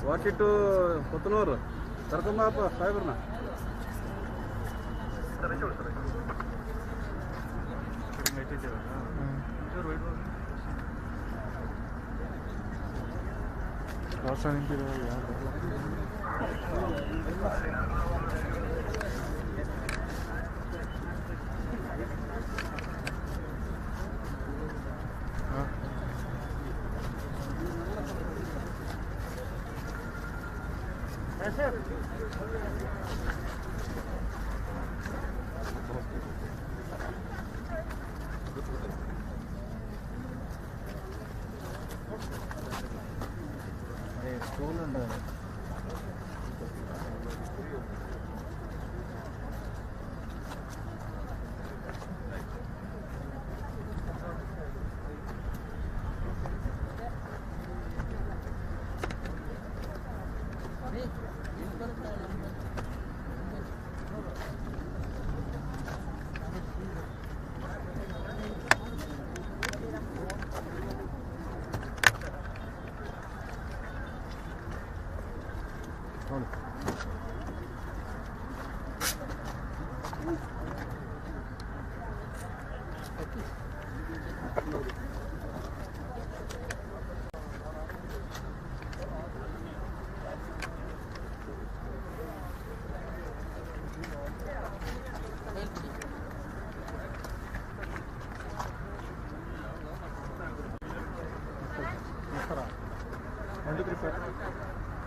ವಾಕಿಟ್ಟು ಕೊತ್ತನೂರು ಕರ್ಕೊಂಬಪ್ಪ ಸಾಹೇಬ್ರನ್ನ ವರ್ಷ ನಿಂತಿರೋ ಯಾರು స్కూల్ ఉండదు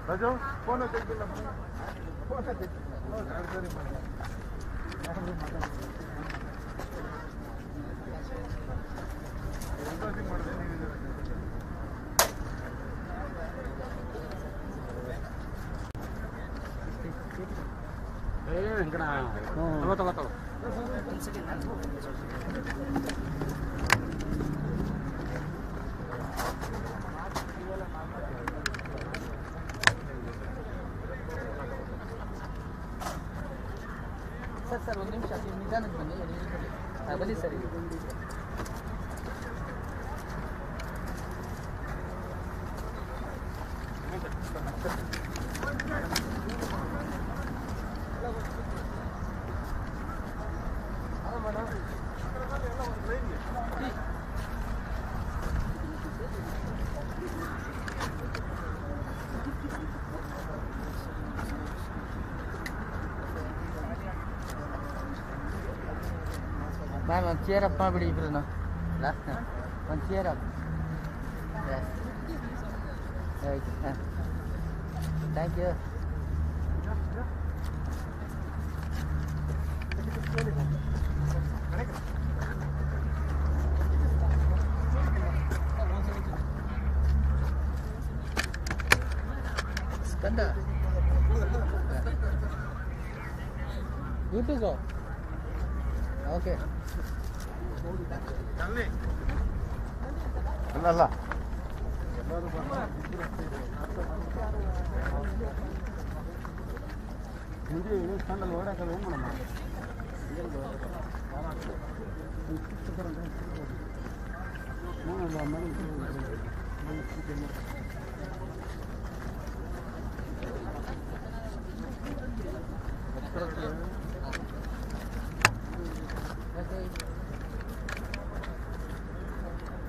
राजू फोन सर ಒಂದು ನಿಮಿಷ ನಿಧಾನಕ್ಕೆ ಬನ್ನಿ ಬನ್ನಿ ಸರ್ ಈಗ ಮ್ಯಾಮ್ ಒಂದು ಚೇರ್ ಅಪ್ ಮಾಡಿಬಿಡಿ ಇಬ್ರು ಲಾಸ್ಟ್ ಒಂದು ಚೇರ್ ಅಪ್ ರೈಟ್ ಹಾಂ thank you Skanda YouTube okay ಅಲ್ಲ ಮುಂದೆ ಸ್ಟ್ಯಾಂಡಲ್ಲಿ ಓಡಾಕಲ್ಲ ಏನು ಮಾಡಮ್ಮ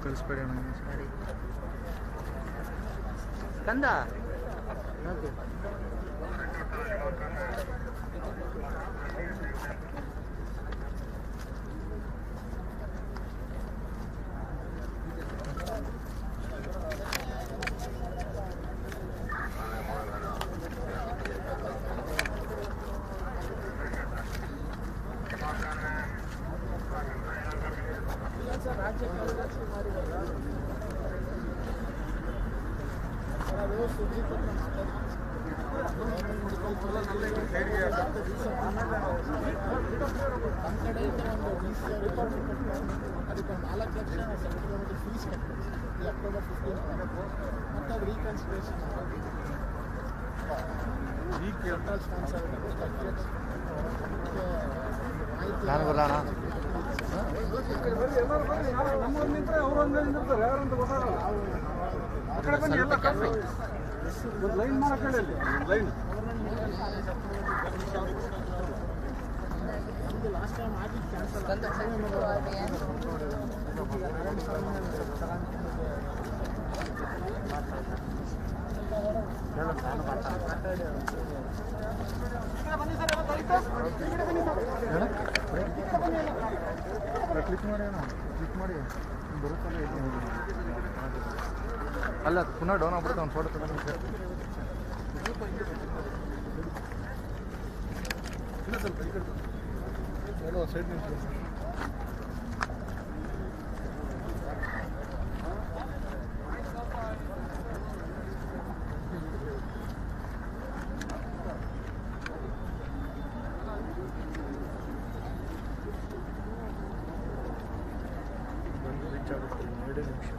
ಕಳಿಸ್ಬೇಡಿ ಕಂದ ಓಕೆ ಅದಕ್ಕೆ 4 ಲಕ್ಷ ಸೆಂಟ್ರಲ್ ಗೌರ್ಮೆಂಟ್ ಫೀಸ್ ಕಟ್ಟಬೇಕು ಈ ಅಕ್ಟೋಬರ್ 15 ಮತ್ತು ಅದು ರೀಕನ್ಸಿಡರೇಷನ್ ಸೆಂಟ್ರಲ್ ಸ್ಪಾನ್ಸರ್ ಬಜೆಟ್ ನಾನು ಬರೋಣ ನಮ್ಮೂರು ನಿಂತರೆ ಅವರು ಒಂದೇ ನಿಂತಿರ್ತಾರೆ ಯಾರಂತ ಗೊತ್ತಾಗಲ್ಲ ಆ ಕಡೆ ಬನ್ನಿ ಎಲ್ಲ ಕಡೆ ಲೈನ್ ಮಾಡೋ ಕಡೆ ಲೈನ್ ಲಾಸ್ಟ್ ಟೈಮ್ ಆಗಿ ಕ್ಯಾನ್ಸಲ್ ಕ್ಲಿಕ್ ಮಾಡಿ ಬರುತ್ತಲ್ಲ ಅಲ್ಲ ಪುನಃ ಡೌನ್ ಆಗ್ಬಿಡುತ್ತೆ ಒಂದು ಫೋಟೋ ತಗೊಂಡು ಸೈಡ್ ನಿಂತು ರೀಚ್ ಆಗುತ್ತೆ 2 ನಿಮಿಷ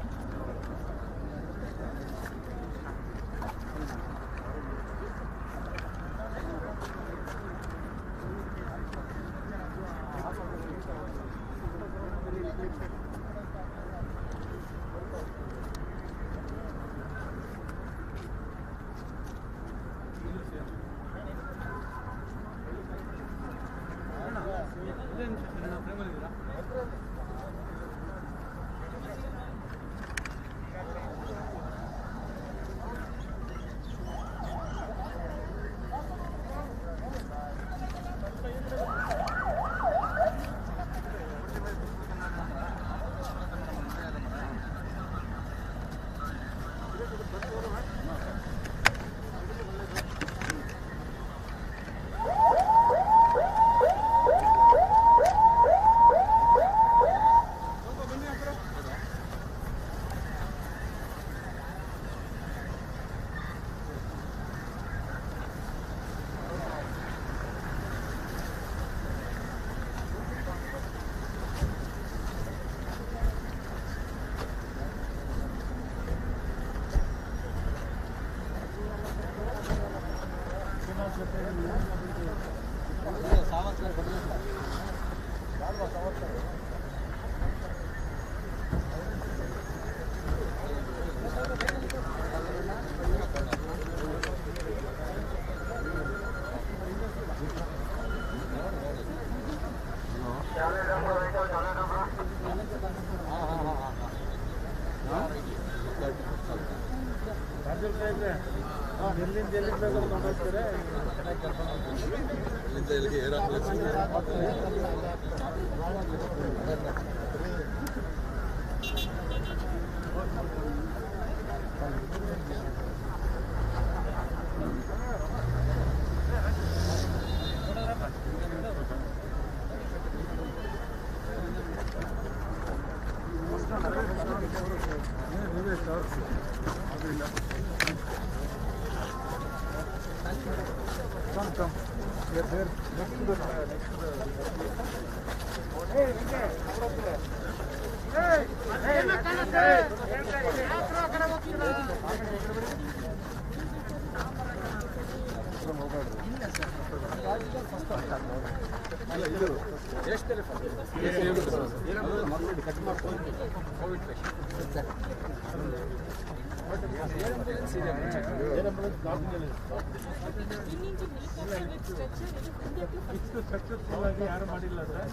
ಸಕ್ಸಸ್ಫುಲ್ ಆಗಿ ಯಾರು ಮಾಡಿಲ್ಲ ಸರ್.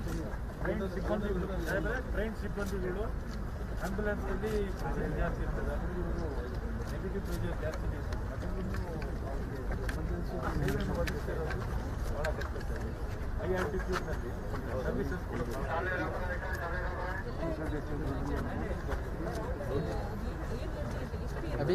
ಟ್ರೈನ್ ಸಿಬ್ಬಂದಿಗಳು ಆಂಬ್ಯುಲೆನ್ಸಲ್ಲಿ ಪ್ರೆಷರ್ ಜಾಸ್ತಿ ಇರ್ತದೆ, ನೆಗೆಟಿವ್ ಪ್ರೆಷರ್ ಜಾಸ್ತಿ ಇರ್ತದೆ. ಅದನ್ನು ಒದಗಿಸಿರೋದು ಭಾಳ ಕಷ್ಟ ಸರ್. ಹೈ ಆಲ್ಟಿಟ್ಯೂಡ್ನಲ್ಲಿ ಸರ್ವಿಸಸ್ ಕೂಡ अभी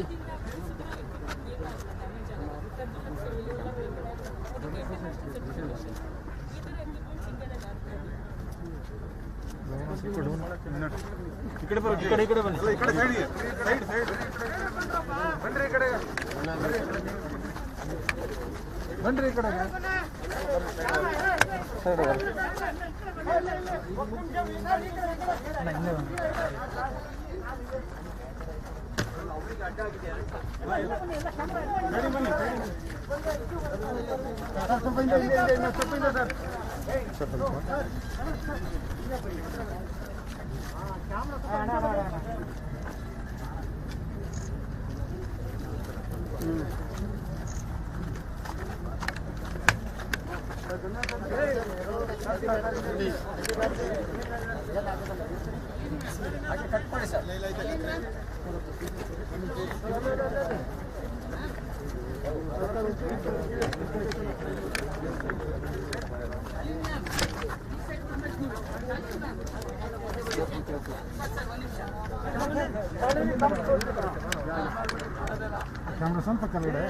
ಈ ಕಡೆ ಬನ್ನಿ, ಈ ಕಡೆ ಬನ್ನಿ, ಈ ಕಡೆ ಸೈಡ್ ಬನ್ರಿ, ಈ ಕಡೆ ಬನ್ರಿ ಈ ಕಡೆಗೆ. ಕ್ಯಾಮ್ರಾ ಸ್ವಲ್ಪ ಕೆಳಗಡೆ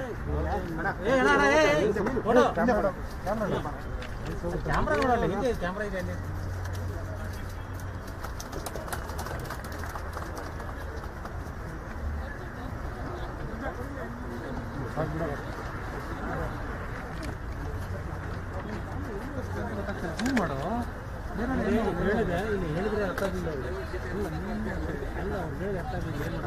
ಕ್ಯಾಮ್ರಾ ನೋಡಲ್ಲ, ಹಿಂದೆ ಕ್ಯಾಮ್ರಾ ಇದೆ ಅಲ್ಲಿ. ಮಾಡು ಹೇಳಿದೆ, ಇಲ್ಲಿ ಹೇಳಿದ್ರೆ ಅರ್ಥ ಆಗಿಲ್ಲ ಅವ್ರು. ಅಲ್ಲ ಅವ್ರು ಹೇಳಿ ಅರ್ಥ ಆಗಿಲ್ಲ, ಏನು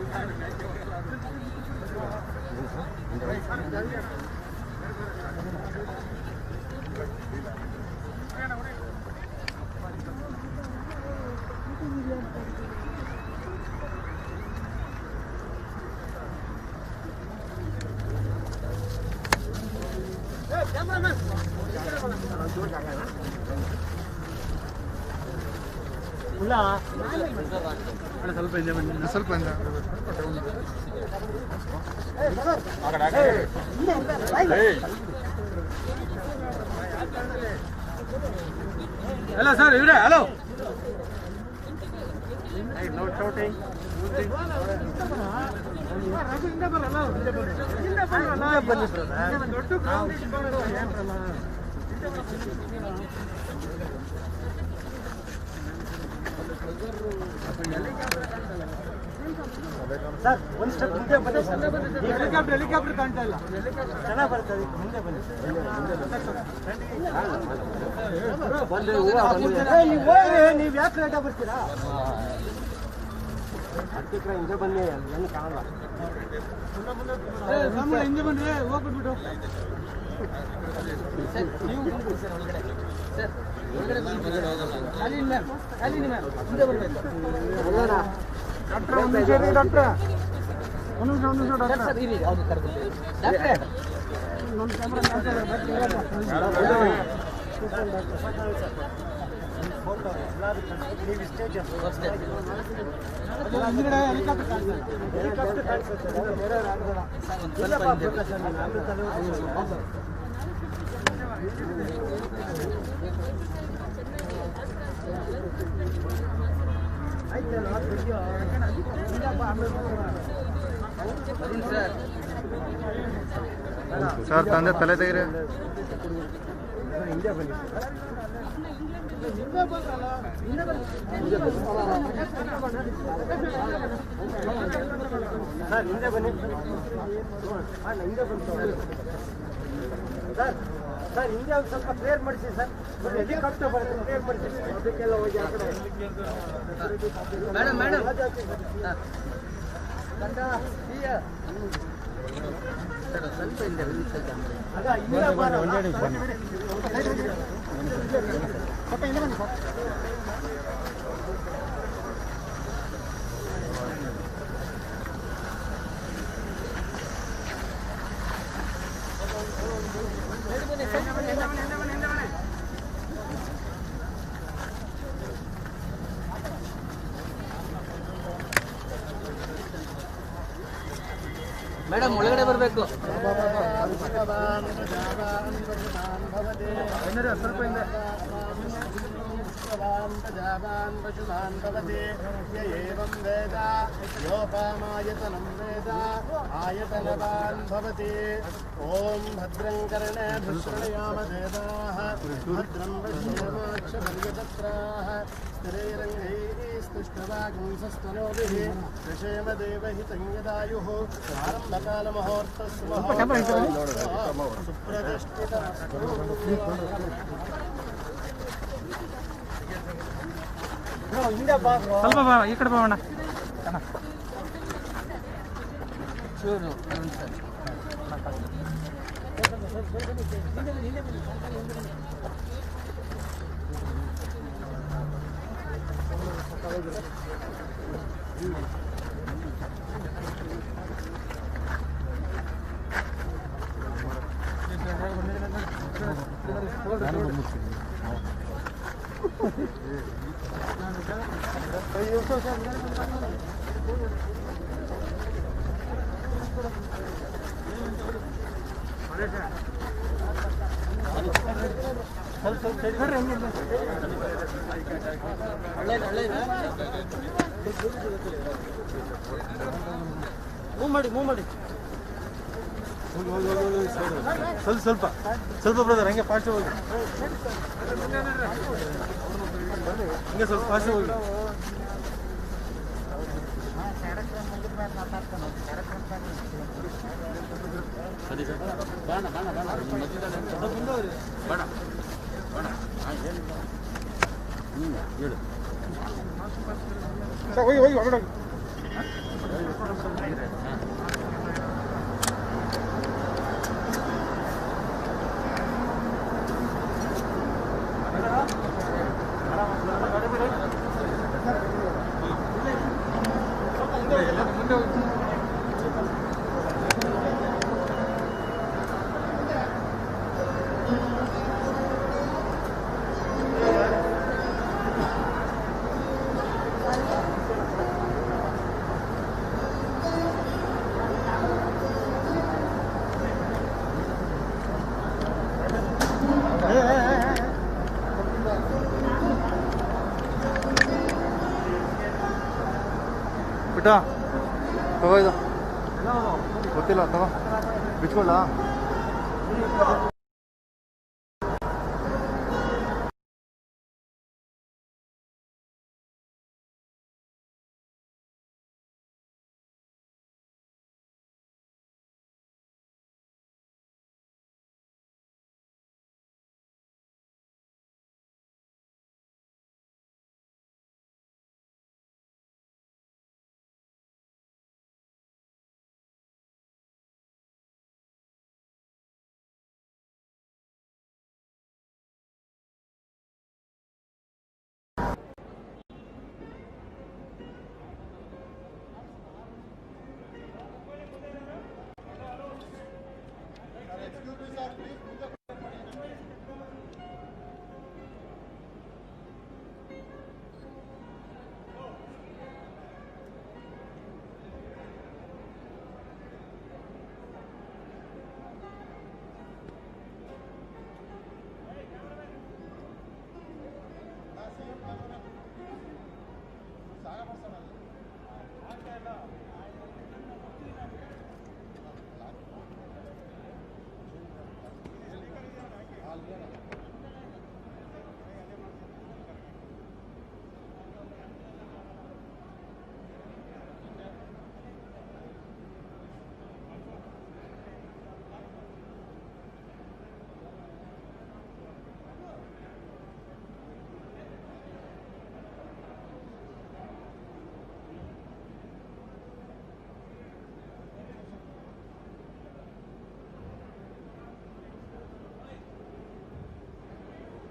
ಸ್ವಲ್ಪ ಹಿಂದೆ ಬನ್ನಿ, ಸ್ವಲ್ಪ ಹಿಂದೆ. ಹಲೋ ಸರ್, ಇವರೇ ಹಲೋ. ಸರ್ ಒಂದು ಸ್ಟೆಪ್ ಮುಂದೆ ಬನ್ನಿ ಸರ್. ಹೆಲಿಕಾಪ್ಟರ್ ಕಾಣ್ತಾ ಇಲ್ಲ. ಚೆನ್ನಾಗಿ ಬರ್ತದೆ, ಮುಂದೆ ಬನ್ನಿ. ನೀವು ಯಾಕೆ ಲೇಟ್ ಆಗಿ ಬರ್ತೀರಾ? ಹಿಂದೆ ಬನ್ನಿ, ಏನು ಕಾಣಲ್ಲ. ಹಿಂದೆ ಬಂದ್ರೆ ಹೋಗ್ಬಿಟ್ಬಿಟ್ಟು. ಡಾಕ್ಟ್ರೆ ಒಂದು ನಿಮಿಷ ರೀ ಡಾಕ್ಟ್ರೆ, ಒಂದು ನಿಮಿಷ ಡಾಕ್ಟ್ರೆ. ನನ್ನ ಕ್ಯಾಮ್ರಾ ಹಿಂದ್ಗಡೆ ಹೆಲಿಕಾಪ್ಟರ್ ಕಾಣ್ತದೆ. ಹೆಲಿಕಾಪ್ಟರ್ ಕಾಣಿಸುತ್ತೆ, ಬೇರೆ ಆಗಲ್ಲ. ಸರ್ ತಂದೆ ತಲೆ ತೆಗೀರಿ. ಹಿಂದೆ ಬನ್ನಿ ಸರ್, ಹಿಂದೆ ಬನ್ನಿ. ಹಿಂದೆ ಬಂತು ಸರ್. ಸರ್ ಹಿಂದೆ ಒಂದು ಸ್ವಲ್ಪ ಕ್ಲಿಯರ್ ಮಾಡಿಸಿ ಸರ್. ಹೆಲಿಕಾಪ್ಟರ್ ಬರುತ್ತೆ, ಕ್ಲಿಯರ್ ಮಾಡಿಸಿ. ಅದಕ್ಕೆಲ್ಲ ಹೋಗಿ ಆ ಕಡೆ ಮೇಡಮ್ ಮೇಡಮ್ ಸ್ವಲ್ಪ ಹಿಂದೆ ಬನ್ನಿ ಸರ್. ಅದ ಹಿಂದೆ ಬಾರ. ಮೇಡಮ್ ಒಳಗಡೆ ಬರಬೇಕು. ಸ್ವಲ್ಪ ಹಿಂದೆ. वेद योपामायतनं वेद आयतनवान् भवति ॐ भद्रं कर्णेभिः शृणुयामदेवाः भद्रं पश्येमाक्षपर्यतत्राः स्थिरैरङ्गैः स्तुष्टवागुंसस्तनोभिः दशेम देवहितं यदायुः आरम्भकालमुहूर्तस्य सुप्रतिष्ठितमस्तु ಸ್ವಲ್ಪ ಬಾ ಈ ಕಡೆ ಬಾವಣ್ಣ ಚೂರು ಮೂವ್ ಮಾಡಿ ಸ್ವಲ್ಪ ಬ್ರದರ್ ಹಂಗೆ ಫಾಸ್ಟ್ ಹೋಗಿ ಹಂಗೆ ಸ್ವಲ್ಪ ಫಾಸ್ಟ್ ಹೋಗಿ ಸರಿ ಸರ್ ಬಾಣ ಹೇಳು ಹೋಗಿ ಹೊರಗಡೆ ಬಿಟ್ಟ ತಗೋ ಇದು ಗೊತ್ತಿಲ್ಲ ತಗೋ ಬಿಚ್ಕೊಳ್ಳ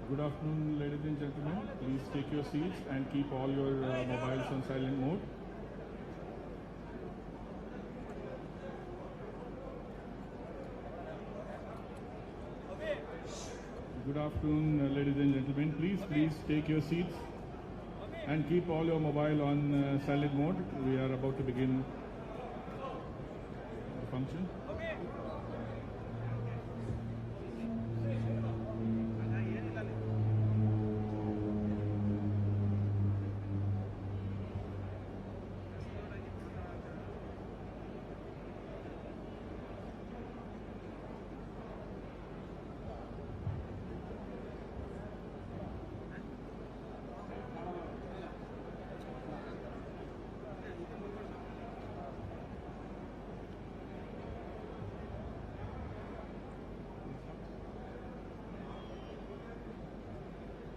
Good afternoon, ladies and gentlemen. Please take your seats and keep all your mobiles on silent mode. Good afternoon, ladies and gentlemen. Please take your seats and keep all your mobile on silent mode. We are about to begin the function.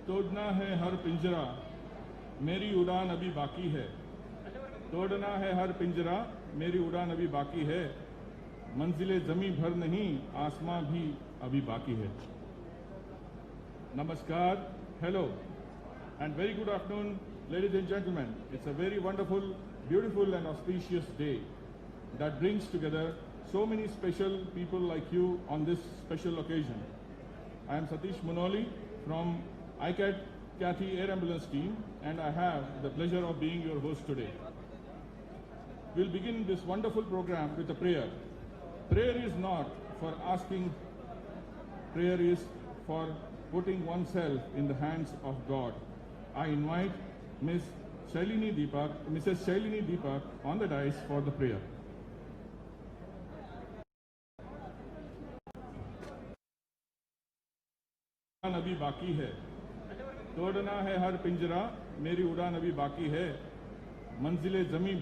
तोड़ना है हर पिंजरा, मेरी उड़ान अभी बाकी है। तोड़ना है हर पिंजरा, मेरी उड़ान अभी बाकी है। मंजिले जमी भर नहीं, आसमां भी अभी बाकी है। Namaskar, hello, and very good afternoon, ladies and gentlemen. It's a very wonderful, beautiful and auspicious day that brings together so many special people like you on this special occasion. I am Satish Munoli from ICAT Kathy Air Ambulance Team, and I have the pleasure of being your host today. We'll begin this wonderful program with a prayer. Prayer is not for asking, prayer is for putting oneself in the hands of God. I invite Mrs. Shailini Deepak on the dais for the prayer. उड़ान अभी बाकी है, तोड़ना है हर पिंजरा, मेरी उड़ान अभी बाकी है। मंजिले जमी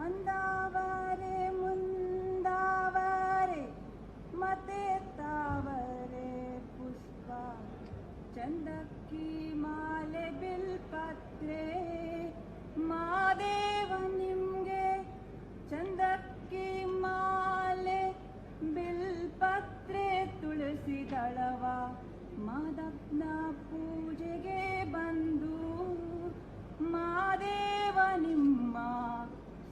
अंदावरे मुंदावरे मते तावरे पुष्पा चंदक्की माले बिल्पत्रे मादेव निम्गे चंदक्की माले बिल्पत्रे तुलसी दळवा मादप्ನ ಪೂಜೆಗೆ ಬಂದು ಮಾದೇವ ನಿಮ್ಮ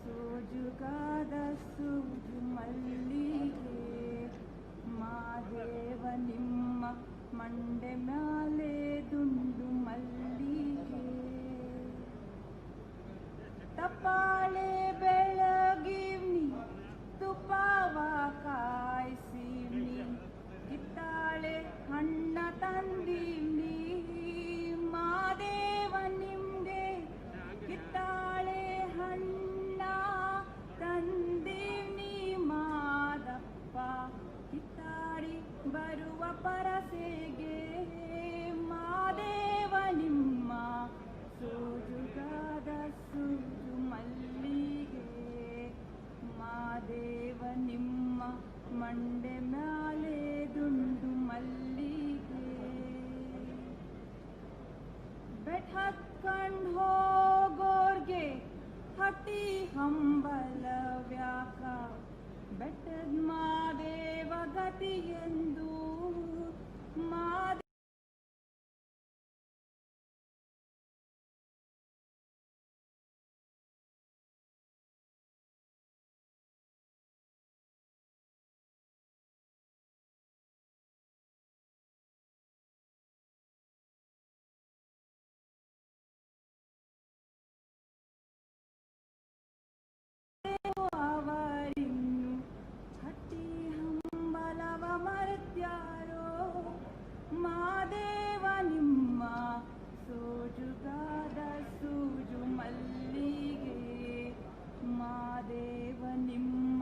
ಸೋಜುಗಾದ ಸೂಜು ಮಲ್ಲಿಗೆ ಮಾದೇವ ನಿಮ್ಮ ಮಂಡೆ ಮ್ಯಾಲೆ ದುಂಡು ಮಲ್ಲಿಗೆ ತಪಾಳೆ ಬೆಳಗಿವ್ನಿ ತುಪಾವ ಕಾಯಿಸಿವ್ನಿ ಕಿತ್ತಾಳೆ ಹಣ್ಣ ತಂದೀವ್ನಿ ಮಾದೇವ ನಿಮ್ಗೆ ಕಿತ್ತಾಳೆ ಹಣ್ಣ ತಂದೀವ್ನಿ ಮಾದಪ್ಪ ಕಿತ್ತಾಡಿ ಬರುವ ಪರಸೆಗೆ ಮಾದೇವ ನಿಮ್ಮ ಸೋಜುಗಾದ ಸೂಜು ಮಲ್ಲಿಗೆ ಮಾದೇವ ನಿಮ್ಮ ಮಂಡೆ ಮ್ಯಾಲೆ ದುಂಡು ಮಲ್ಲಿಗೆ ಬೆಟ್ ಹತ್ಕಂಡ್ ಹೋಗೋರ್ಗೆ ಹಟಿ ಹಂಬಲವ್ಯಾಕ ಬೆಟ್ಟದ ಮಾದೇವ ಗತಿಯೆಂದು ಮಾದೇವ ಅವರಿನ್ನು ಹಟ್ಟಿ ಹಂಬಲವ ಮರ್ತ್ಯಾರೋ ಮಾದೇವ ನಿಮ್ಮ ಸೋಜುಗಾದ ಸೂಜು ಮಲ್ಲಿಗೆ ಮಾದೇವ ನಿಮ್ಮ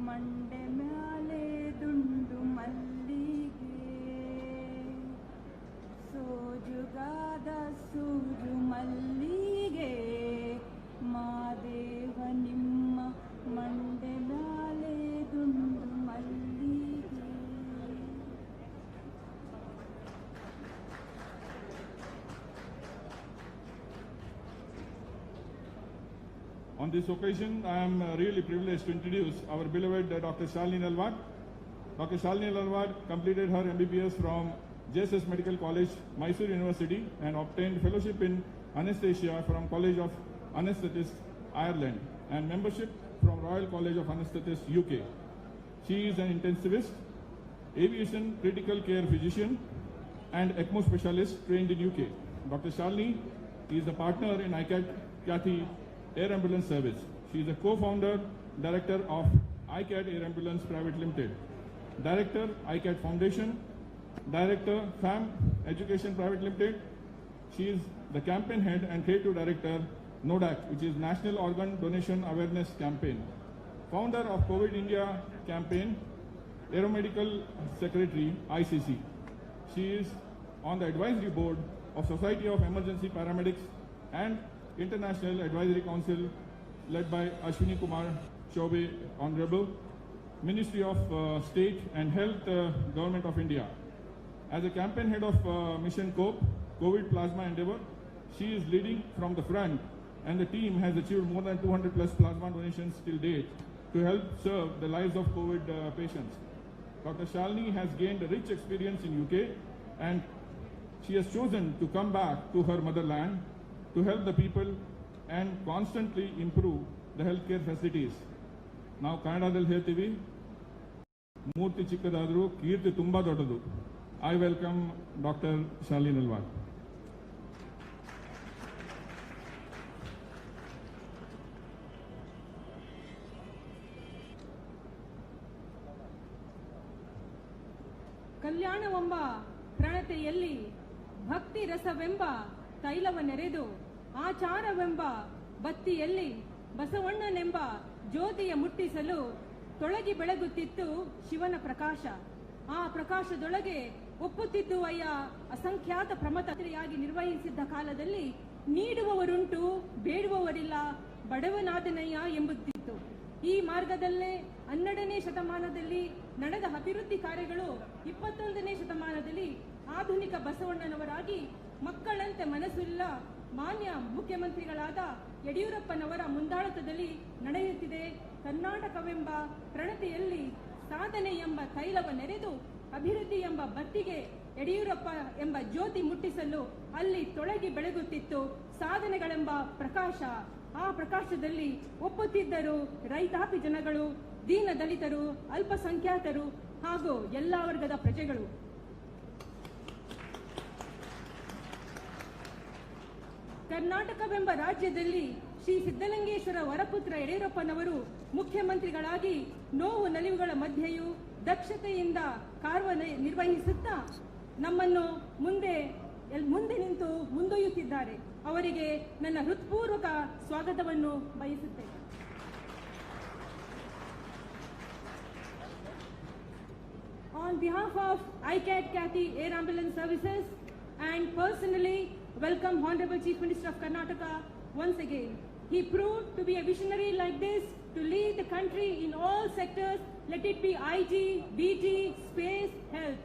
ಮಂಡೆ ಮ್ಯಾಲೆ ದುಂಡು ಮಲ್ಲಿಗೆ ಸೋಜುಗಾದ ಸೂಜು ಮಲ್ಲಿಗೆ ಮಾದೇವ ನಿಮ್ಮ ಮಂಡೆ ಮ್ಯಾಲೆ ದುಂಡು ಮಲ್ಲಿಗೆ. On this occasion, I am really privileged to introduce our beloved Dr. Shalini Nalwad. Dr. Shalini Nalwad completed her MBBS from JSS Medical College, Mysore University, and obtained fellowship in anesthesia from College of Anaesthetists, Ireland, and membership from Royal College of Anaesthetists, UK. She is an intensivist, aviation critical care physician, and ECMO specialist trained in UK. Dr. Shalini is a partner in ICAT Kathy Air Ambulance Service. She is a co-founder, director of ICAT Air Ambulance Private Limited. Director, ICAT Foundation, Director, FAM Education Private Limited. She is the campaign head and creative director, NODAC, which is National Organ Donation Awareness Campaign. Founder of COVID India campaign, Aeromedical Secretary, ICC. She is on the advisory board of Society of Emergency Paramedics and International Advisory Council led by Ashwini Kumar Chaubey, Honorable, Ministry of State and Health, Government of India. As a campaign head of Mission COPE, COVID Plasma Endeavor, she is leading from the front, and the team has achieved more than 200 plus plasma donations till date to help serve the lives of COVID patients. Dr. Shalini has gained a rich experience in UK, and she has chosen to come back to her motherland to help the people and constantly improve the healthcare facilities. ನಾವು ಕನ್ನಡದಲ್ಲಿ ಹೇಳ್ತೀವಿ, ಮೂರ್ತಿ ಚಿಕ್ಕದಾದರೂ ಕೀರ್ತಿ ತುಂಬಾ ದೊಡ್ಡದು. I welcome Dr. Shalini Nalwar. ಕಲ್ಯಾಣವೆಂಬ ಪ್ರಣತೆಯಲ್ಲಿ ಭಕ್ತಿ ರಸವೆಂಬ ತೈಲವನ್ನೆರೆದು ಆಚಾರವೆಂಬ ಬತ್ತಿಯಲ್ಲಿ ಬಸವಣ್ಣನೆಂಬ ಜ್ಯೋತಿಯ ಮುಟ್ಟಿಸಲು ತೊಳಗಿ ಬೆಳಗುತ್ತಿತ್ತು ಶಿವನ ಪ್ರಕಾಶ. ಆ ಪ್ರಕಾಶದೊಳಗೆ ಒಪ್ಪುತ್ತಿದ್ದು ಅಯ್ಯ ಅಸಂಖ್ಯಾತ ಪ್ರಮತಯಾಗಿ ನಿರ್ವಹಿಸಿದ್ದ ಕಾಲದಲ್ಲಿ ನೀಡುವವರುಂಟು ಬೇಡುವವರಿಲ್ಲ ಬಡವನಾದನಯ್ಯ ಎಂಬುತ್ತಿತ್ತು. ಈ ಮಾರ್ಗದಲ್ಲೇ 12ನೇ ಶತಮಾನದಲ್ಲಿ ನಡೆದ ಅಭಿವೃದ್ಧಿ ಕಾರ್ಯಗಳು 21ನೇ ಶತಮಾನದಲ್ಲಿ ಆಧುನಿಕ ಬಸವಣ್ಣನವರಾಗಿ ಮಕ್ಕಳಂತೆ ಮನಸ್ಸಿಲ್ಲ ಮಾನ್ಯ ಮುಖ್ಯಮಂತ್ರಿಗಳಾದ ಯಡಿಯೂರಪ್ಪನವರ ಮುಂದಾಳತ್ವದಲ್ಲಿ ನಡೆಯುತ್ತಿದೆ. ಕರ್ನಾಟಕವೆಂಬ ಪ್ರಣತಿಯಲ್ಲಿ ಸಾಧನೆ ಎಂಬ ತೈಲವನ್ನೆರೆದು ಅಭಿವೃದ್ಧಿ ಎಂಬ ಬತ್ತಿಗೆ ಯಡಿಯೂರಪ್ಪ ಎಂಬ ಜ್ಯೋತಿ ಮುಟ್ಟಿಸಲು ಅಲ್ಲಿ ತೊಳಗಿ ಬೆಳಗುತ್ತಿತ್ತು ಸಾಧನೆಗಳೆಂಬ ಪ್ರಕಾಶ. ಆ ಪ್ರಕಾಶದಲ್ಲಿ ಒಪ್ಪುತ್ತಿದ್ದರು ರೈತಾಪಿ ಜನಗಳು, ದೀನ ದಲಿತರು, ಅಲ್ಪಸಂಖ್ಯಾತರು ಹಾಗೂ ಎಲ್ಲಾ ವರ್ಗದ ಪ್ರಜೆಗಳು. ಕರ್ನಾಟಕವೆಂಬ ರಾಜ್ಯದಲ್ಲಿ ಶ್ರೀ ಸಿದ್ದಲಿಂಗೇಶ್ವರ ವರಪುತ್ರ ಯಡಿಯೂರಪ್ಪನವರು ಮುಖ್ಯಮಂತ್ರಿಗಳಾಗಿ ನೋವು ನಲಿವುಗಳ ಮಧ್ಯೆಯೂ ದಕ್ಷತೆಯಿಂದ ಕಾರ್ಯನಿರ್ವಹಿಸುತ್ತಾ ನಮ್ಮನ್ನು ಮುಂದೆ ನಿಂತು ಮುಂದೊಯ್ಯುತ್ತಿದ್ದಾರೆ. ಅವರಿಗೆ ನನ್ನ ಹೃತ್ಪೂರ್ವಕ ಸ್ವಾಗತವನ್ನು ಬಯಸುತ್ತೇನೆ. On behalf of ICAT Kathy Air Ambulance Services and personally welcome Honorable Chief Minister of Karnataka once again. He proved to be a visionary like this to lead the country in all sectors, let it be IG, BT, space, health.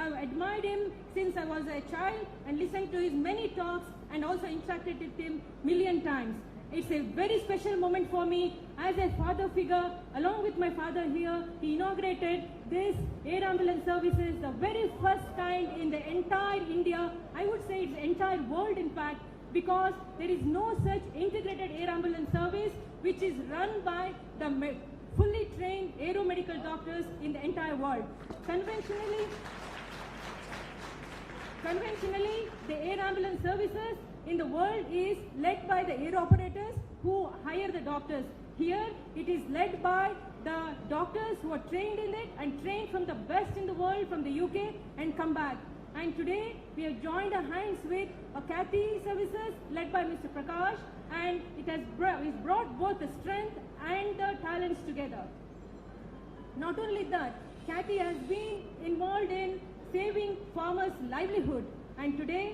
I've admired him since I was a child and listened to his many talks and also interacted with him million times. It's a very special moment for me as a father figure. Along with my father here, he inaugurated this air ambulance services, the very first kind in the entire India. I would say it's the entire world in fact, because there is no such integrated air ambulance service which is run by the fully trained aeromedical doctors in the entire world. Conventionally, the air ambulance services in the world is led by the air operators who hire the doctors. Here, it is led by the doctors who are trained in it and trained from the best in the world from the UK and come back. And today, we have joined our hands with Kathy Services led by Mr. Prakash, and it has brought both the strength and the talents together. Not only that, Kathy has been involved in saving farmers' livelihood, and today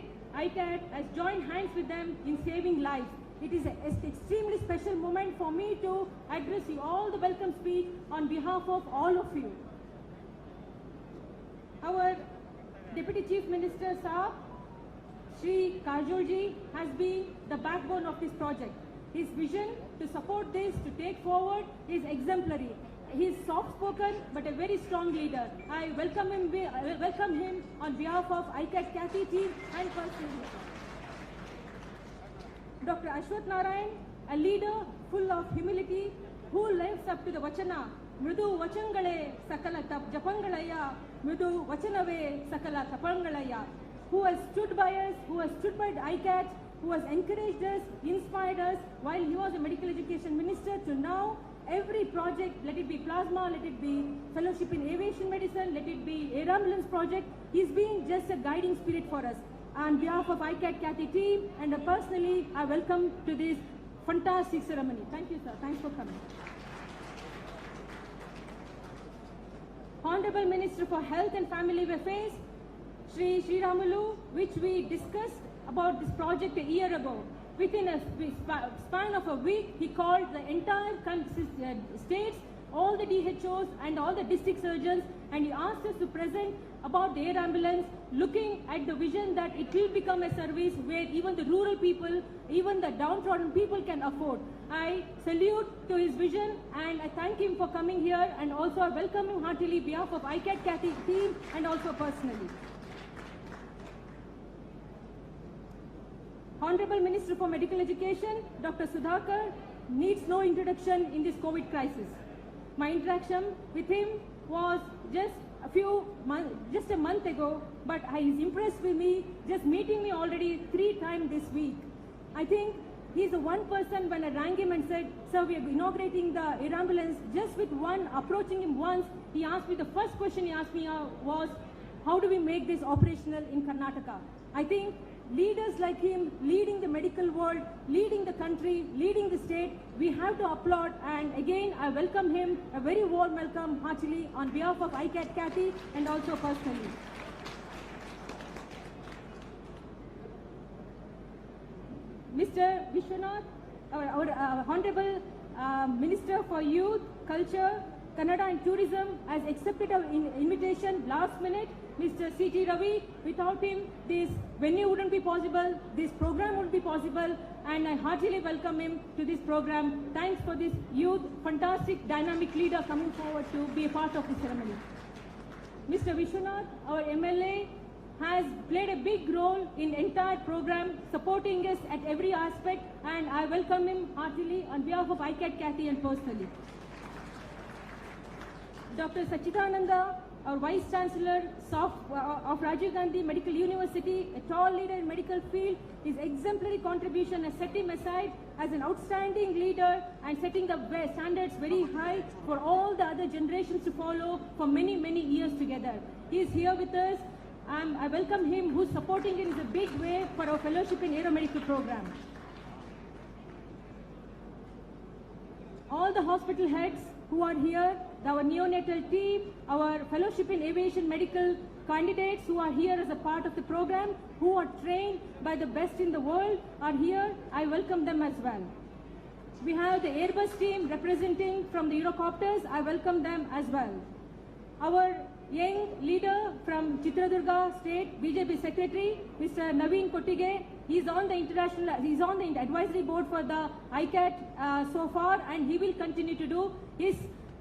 ICAT has joined hands with them in saving lives. It is an extremely special moment for me to address you all the welcome speech on behalf of all of you. Our Deputy Chief Minister Saab, Shri Kajol ji, has been the backbone of this project. His vision to support this, to take forward, is exemplary. He is soft-spoken but a very strong leader. I welcome him on behalf of ICAT Kathy team and personally. Dr. Ashwath Narayan, a leader full of humility, who lives up to the Vachana. Mridu Vachangale Sakala Japangalaya, Mridu Vachanave Sakala Tapangalaya, who has stood by us, who has stood by ICAT, who has encouraged us, inspired us while he was a medical education minister to now every project, let it be plasma, let it be fellowship in aviation medicine, let it be air ambulance project, he's been just a guiding spirit for us. On behalf of ICAT Kathy team and personally, I welcome to this fantastic ceremony. Thank you, sir. Thanks for coming. Honorable Minister for Health and Family Affairs, Shri Ramulu, which we discussed about this project a year ago. Within a span of a week, he called the entire states, all the DHOs and all the district surgeons, and he asked us to present about the air ambulance, looking at the vision that it will become a service where even the rural people, even the downtrodden people can afford. I salute to his vision and I thank him for coming here, and also I welcome him heartily on behalf of ICAT Kathy team and also personally. Honorable Minister for Medical Education, Dr. Sudhakar, needs no introduction in this COVID crisis. My interaction with him was just a month ago, but he's impressed with me, just meeting me already 3 times this week. I think he's the one person when I rang him and said, sir, we are inaugurating the air ambulance, just with approaching him once, he asked me, the first question he asked me was, how do we make this operational in Karnataka? I think leaders like him, leading the medical world, leading the country, leading the state, we have to applaud, and again I welcome him, a very warm welcome heartily on behalf of ICAT Kathy and also personally. Mr. Vishwanath, our Honorable Minister for Youth, Culture, Kannada and Tourism has accepted our invitation last minute. Mr. C.T. Ravi, without him, this venue wouldn't be possible, this program wouldn't be possible, and I heartily welcome him to this program. Thanks for this youth, fantastic, dynamic leader coming forward to be a part of the ceremony. Mr. Vishwanath, our MLA, has played a big role in entire program, supporting us at every aspect, and I welcome him heartily on behalf of ICAT Kathy and personally. Dr. Sachidananda, our Vice Chancellor of Rajiv Gandhi Medical University, a tall leader in medical field, his exemplary contribution has set him aside as an outstanding leader and setting the standards very high for all the other generations to follow for many, many years together. He is here with us. I welcome him, who's supporting it in a big way for our fellowship in aeromedical program. All the hospital heads who are here, our neonatal team, our fellowship in aviation medical candidates who are here as a part of the program, who are trained by the best in the world, are here. I welcome them as well. We have the Airbus team representing from the Eurocopters. I welcome them as well. Our young leader from Chitradurga State, BJP Secretary, Mr. Naveen Kottige, he's on the advisory board for the ICAT so far, and he will continue to do. His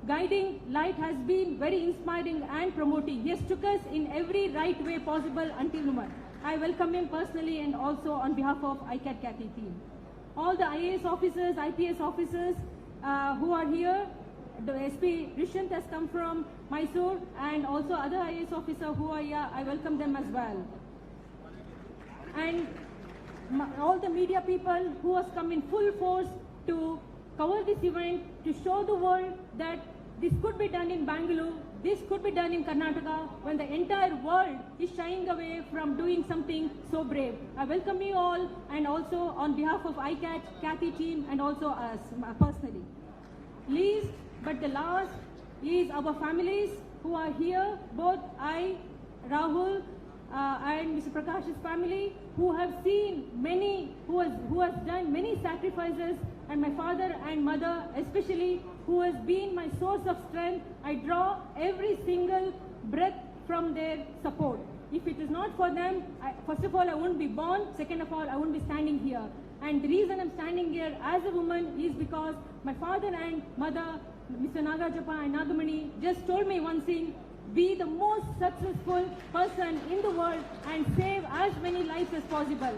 guiding light has been very inspiring and promoting. He has took us in every right way possible until now. I welcome him personally and also on behalf of ICAT Kathy team. All the IAS officers, IPS officers who are here, the SP Rishant has come from Mysore, and also other IAS officers who are here, I welcome them as well. And all the media people who has come in full force to cover this event, to show the world that this could be done in Bangalore, this could be done in Karnataka, when the entire world is shying away from doing something so brave. I welcome you all, and also on behalf of ICAT, Kathy team, and also us personally. Least but the last is our families who are here, both I, Rahul, and Mr. Prakash's family, who have seen many, who has done many sacrifices, and my father and mother especially, who has been my source of strength. I draw every single breath from their support. If it is not for them, first of all, I wouldn't be born. Second of all, I wouldn't be standing here. And the reason I'm standing here as a woman is because my father and mother, Mr. Nagarajappa and Nagamani, just told me one thing: be the most successful person in the world and save as many lives as possible.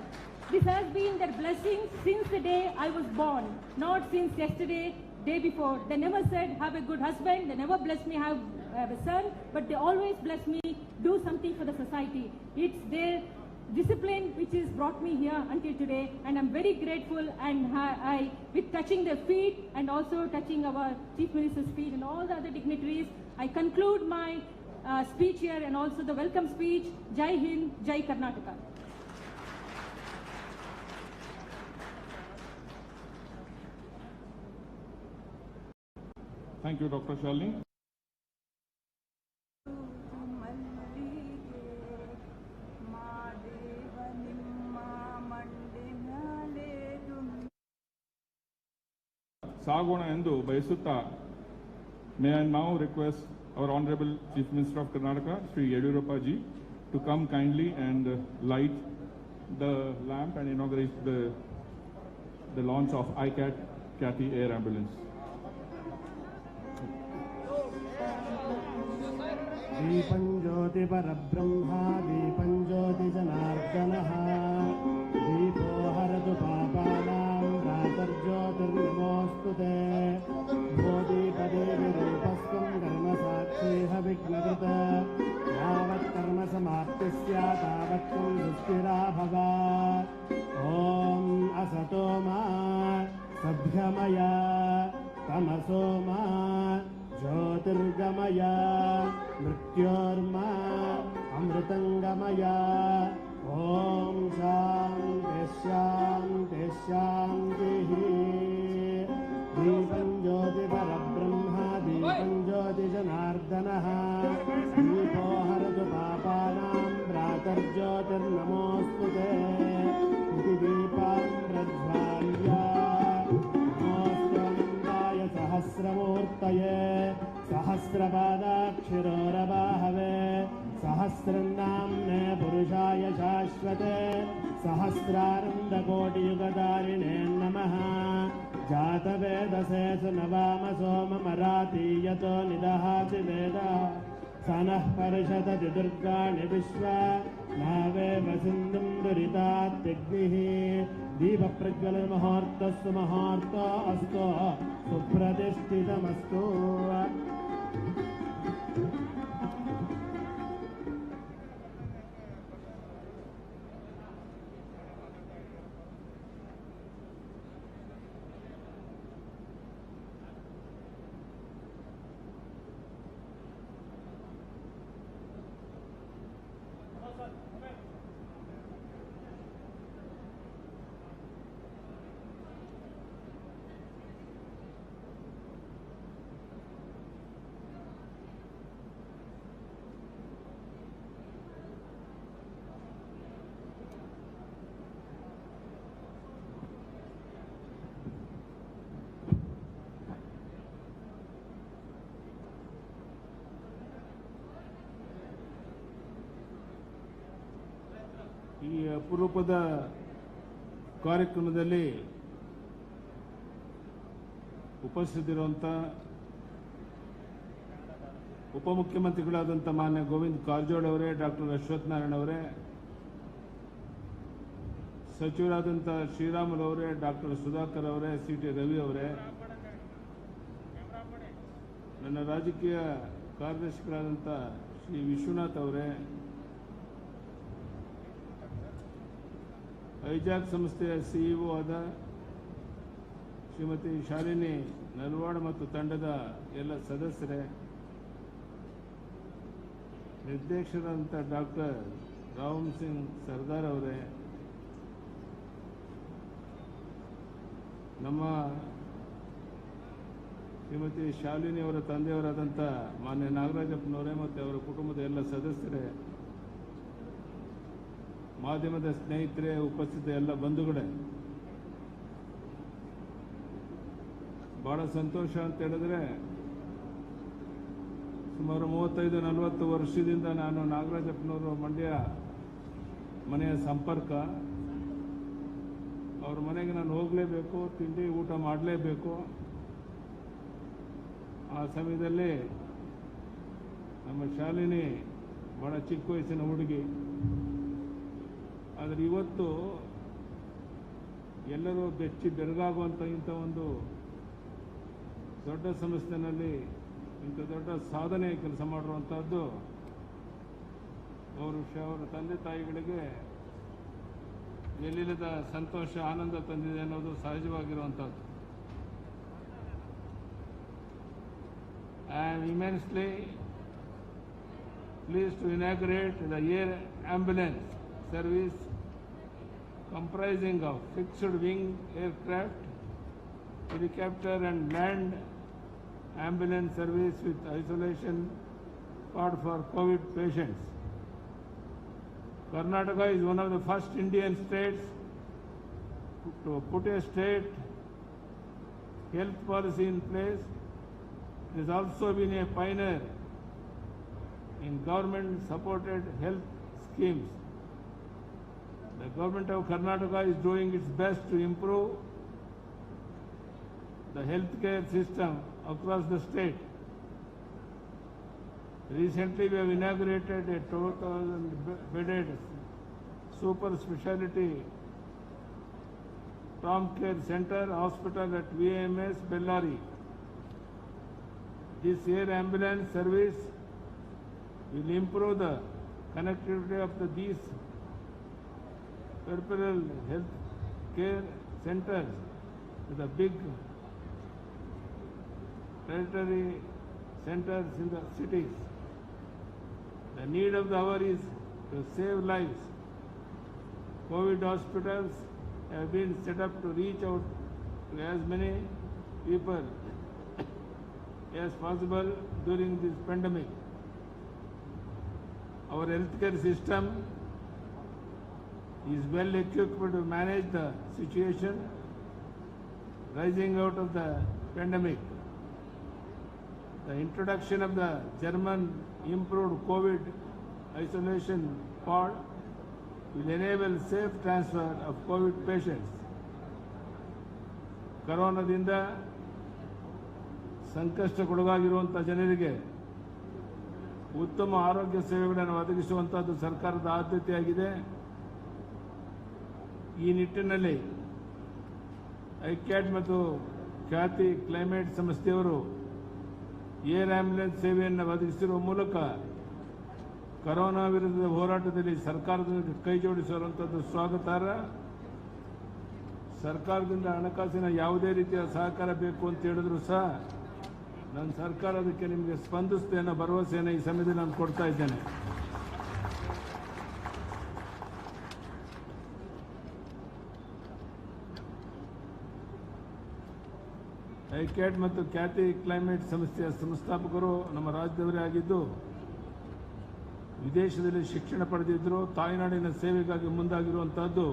This has been their blessing since the day I was born, not since yesterday, day before. They never said, have a good husband. They never blessed me, have a son, but they always blessed me, do something for the society. It's their discipline which has brought me here until today, and I'm very grateful, and with touching their feet and also touching our Chief Minister's feet and all the other dignitaries, I conclude my speech here and also the welcome speech. Jai Hind, Jai Karnataka. Thank you, Dr. Shalini. ಸಾಗೋಣ ಎಂದು ಬಯಸುತ್ತಾ may I now request our Honorable Chief Minister of Karnataka, Sri Yediyurappa ji, to come kindly and light the lamp and inaugurate the launch of ICAT Kathy Air Ambulance. दीपं ज्योति परब्रह्मा दीपं ज्योति जनार्दनः दीपो हरतु पापानां प्रातर्ज्योतिर्नमोऽस्तुते बोधिपदेविरूपस्त्वं कर्मसाक्षीह विघ्नकृत यावत् कर्मसमाप्तिः स्यात् तावत् त्वं दुष्टिरा भव ॐ असतो मा सभ्यमय तमसो मा ज्योतिर्गमय मृत्योर्मा अमृतंगमय ओम शांति शांति शांतिः दीपं ज्योति परब्रह्म दीपं ज्योति जनार्दनः दीपो हरतु पापानां प्रातर्ज्योतिर्नमोऽस्तुते इति दीपान् प्रज्वाल्य नमोऽस्तुनन्दाय सहस्रमूर्तये सहस्रपादाक्षिरोरवाहवे सहस्रनाम्ने पुरुषाय शाश्वते सहस्रानन्दकोटियुगधारिणे नमः जातवेदसे सुनवाम सोममरातीयतो निदहाति वेदः सनः परिषदति दुर्गाणि विश्वा नावेव सिन्धुं दुरितात्यग्निः दीपप्रज्वलनमुहूर्तस्तु मुहूर्तो अस्तु सुप्रतिष्ठितमस्तु ಈ ಅಪರೂಪದ ಕಾರ್ಯಕ್ರಮದಲ್ಲಿ ಉಪಸ್ಥಿತರಿರುವಂಥ ಉಪಮುಖ್ಯಮಂತ್ರಿಗಳಾದಂಥ ಮಾನ್ಯ ಗೋವಿಂದ ಕಾರಜೋಳ ಅವರೇ, ಡಾಕ್ಟರ್ ಅಶ್ವಥ್ ನಾರಾಯಣ ಅವರೇ, ಸಚಿವರಾದಂಥ ಶ್ರೀರಾಮುಲು ಅವರೇ, ಡಾಕ್ಟರ್ ಸುಧಾಕರ್ ಅವರೇ, ಸಿ.ಟಿ. ರವಿ ಅವರೇ, ನನ್ನ ರಾಜಕೀಯ ಕಾರ್ಯದರ್ಶಿಗಳಾದಂಥ ಶ್ರೀ ವಿಶ್ವನಾಥ್ ಅವರೇ, ಐಜಾಕ್ ಸಂಸ್ಥೆಯ ಸಿಇಒ ಆದ ಶ್ರೀಮತಿ ಶಾಲಿನಿ ನಲ್ವಾಡ್ ಮತ್ತು ತಂಡದ ಎಲ್ಲ ಸದಸ್ಯರೇ, ನಿರ್ದೇಶಕರಾದಂಥ ಡಾಕ್ಟರ್ ರಾಮ್ ಸಿಂಗ್ ಸರ್ದಾರ್ ಅವರೇ, ನಮ್ಮ ಶ್ರೀಮತಿ ಶಾಲಿನಿ ಅವರ ತಂದೆಯವರಾದಂಥ ಮಾನ್ಯ ನಾಗರಾಜಪ್ಪನವರೇ ಮತ್ತು ಅವರ ಕುಟುಂಬದ ಎಲ್ಲ ಸದಸ್ಯರೇ, ಮಾಧ್ಯಮದ ಸ್ನೇಹಿತರೆ, ಉಪಸ್ಥಿತ ಎಲ್ಲ ಬಂಧುಗಳೇ, ಬಹಳ ಸಂತೋಷ ಅಂತ ಹೇಳಿದ್ರೆ, ಸುಮಾರು 35-40 ವರ್ಷದಿಂದ ನಾನು ನಾಗರಾಜಪ್ಪನವರು ಮಂಡ್ಯ ಮನೆಯ ಸಂಪರ್ಕ. ಅವ್ರ ಮನೆಗೆ ನಾನು ಹೋಗಲೇಬೇಕು, ತಿಂಡಿ ಊಟ ಮಾಡಲೇಬೇಕು. ಆ ಸಮಯದಲ್ಲಿ ನಮ್ಮ ಶಾಲಿನಿ ಬಹಳ ಚಿಕ್ಕ ವಯಸ್ಸಿನ ಹುಡುಗಿ. ಆದರೆ ಇವತ್ತು ಎಲ್ಲರೂ ಬೆಚ್ಚಿ ಬೆರಗಾಗುವಂಥ ಇಂಥ ಒಂದು ದೊಡ್ಡ ಸಂಸ್ಥೆಯಲ್ಲಿ ಇಂಥ ದೊಡ್ಡ ಸಾಧನೆ ಕೆಲಸ ಮಾಡಿರುವಂಥದ್ದು ಅವರ ತಂದೆ ತಾಯಿಗಳಿಗೆ ಎಲ್ಲಿಲ್ಲದ ಸಂತೋಷ ಆನಂದ ತಂದಿದೆ ಅನ್ನೋದು ಸಹಜವಾಗಿರುವಂಥದ್ದು. I am immensely pleased to inaugurate the air ambulance service comprising of fixed wing aircraft, helicopter and land ambulance service with isolation ward for COVID patients. Karnataka is one of the first Indian states to put a state health policy in place. It has also been a pioneer in government-supported health schemes. The government of Karnataka is doing its best to improve the healthcare system across the state. Recently, we have inaugurated a 2,000-bedded super specialty prompt care center hospital at VMS Bellary. This air ambulance service will improve the connectivity of these peripheral health care centers to the big tertiary centers in the cities. The need of the hour is to save lives. COVID hospitals have been set up to reach out to as many people as possible during this pandemic. Our healthcare system is well equipped to manage the situation rising out of the pandemic. The introduction of the German improved COVID isolation pod will enable safe transfer of COVID patients. ಕರೋನಾದಿಂದ ಸಂಕಷ್ಟಕ್ಕೊಳಗಾಗಿರುವಂಥ ಜನರಿಗೆ ಉತ್ತಮ ಆರೋಗ್ಯ ಸೇವೆಗಳನ್ನು ಒದಗಿಸುವಂಥದ್ದು ಸರ್ಕಾರದ ಆದ್ಯತೆಯಾಗಿದೆ. ಈ ನಿಟ್ಟಿನಲ್ಲಿ ಐಕ್ಯಾಟ್ ಮತ್ತು ಖ್ಯಾತಿ ಕ್ಲೈಮೇಟ್ ಸಂಸ್ಥೆಯವರು ಏರ್ ಆಂಬ್ಯುಲೆನ್ಸ್ ಸೇವೆಯನ್ನು ಒದಗಿಸಿರುವ ಮೂಲಕ ಕರೋನಾ ವಿರುದ್ಧದ ಹೋರಾಟದಲ್ಲಿ ಸರ್ಕಾರದೊಂದಿಗೆ ಕೈ ಜೋಡಿಸಿರುವಂಥದ್ದು ಸ್ವಾಗತಾರ್ಹ. ಸರ್ಕಾರದಿಂದ ಹಣಕಾಸಿನ ಯಾವುದೇ ರೀತಿಯ ಸಹಕಾರ ಬೇಕು ಅಂತ ಹೇಳಿದ್ರು ಸಹ ನನ್ನ ಸರ್ಕಾರ ಅದಕ್ಕೆ ನಿಮಗೆ ಸ್ಪಂದಿಸುತ್ತೆ ಅನ್ನೋ ಭರವಸೆಯನ್ನು ಈ ಸಮಯದಲ್ಲಿ ನಾನು ಕೊಡ್ತಾ ಇದ್ದೇನೆ. ಐಕ್ಯಾಟ್ ಮತ್ತು ಖ್ಯಾತಿ ಕ್ಲೈಮೇಟ್ ಸಂಸ್ಥೆಯ ಸಂಸ್ಥಾಪಕರು ನಮ್ಮ ರಾಜ್ಯದವರೇ ಆಗಿದ್ದು ವಿದೇಶದಲ್ಲಿ ಶಿಕ್ಷಣ ಪಡೆದಿದ್ದರು. ತಾಯ್ನಾಡಿನ ಸೇವೆಗಾಗಿ ಮುಂದಾಗಿರುವಂತಹದ್ದು